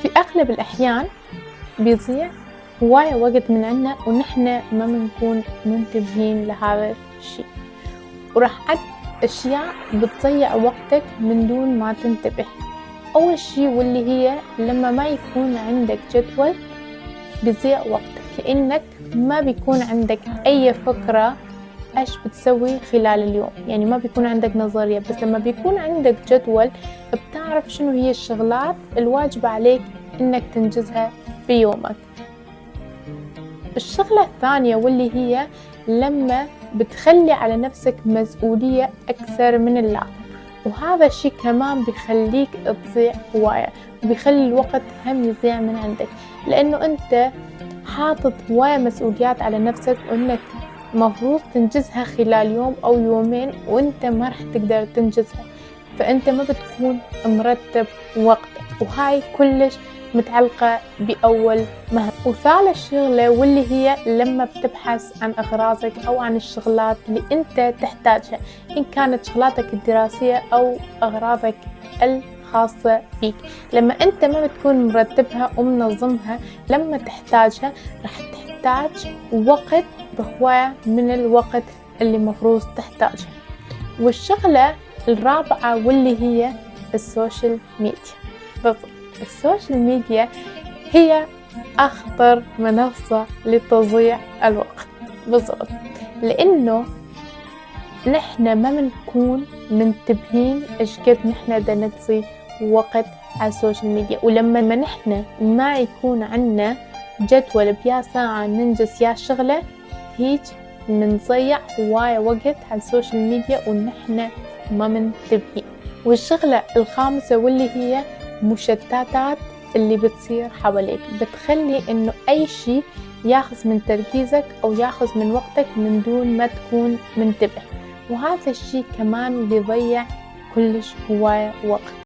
في أغلب الأحيان بيضيع هواية وقت من عنا ونحن ما بنكون منتبهين لهذا الشيء، وراح عد أشياء بتضيع وقتك من دون ما تنتبه. أول شيء واللي هي لما ما يكون عندك جدول بيضيع وقتك، لأنك ما بيكون عندك أي فكرة إيش بتسوي خلال اليوم، يعني ما بيكون عندك نظرية. بس لما بيكون عندك جدول بتعرف شنو هي الشغلات الواجب عليك إنك تنجزها بيومك. الشغلة الثانية واللي هي لما بتخلي على نفسك مسؤولية أكثر من اللازم، وهذا الشيء كمان بيخليك تضيع هواية وبيخلي الوقت هم يضيع من عندك، لأنه أنت حاطط هواية مسؤوليات على نفسك وإنك مفروض تنجزها خلال يوم أو يومين وإنت ما رح تقدر تنجزها، فأنت ما بتكون مرتب وقتك، وهاي كلش متعلقة بأول مهمة. وثالث شغلة واللي هي لما بتبحث عن أغراضك أو عن الشغلات اللي أنت تحتاجها، إن كانت شغلاتك الدراسية أو أغراضك الخاصة بيك، لما أنت ما بتكون مرتبها ومنظمها لما تحتاجها رح تحتاج وقت بهواية من الوقت اللي مفروض تحتاجها. والشغلة الرابعة واللي هي السوشيال ميديا. بالضبط، السوشيال ميديا هي أخطر منصة لتضييع الوقت. بالضبط، لأنه نحن ما بنكون منتبهين إيش قد نحن دا نقضي وقت على السوشيال ميديا، ولما نحن ما يكون عنا جدول بيا ساعة ننجز يا شغلة هيج منضيع هواية وقت على السوشيال ميديا ونحن ما منتبهين. والشغلة الخامسة واللي هي مشتتات اللي بتصير حواليك، بتخلي إنه أي شيء ياخذ من تركيزك أو ياخذ من وقتك من دون ما تكون منتبه، وهذا الشيء كمان بيضيع كلش هواية وقت.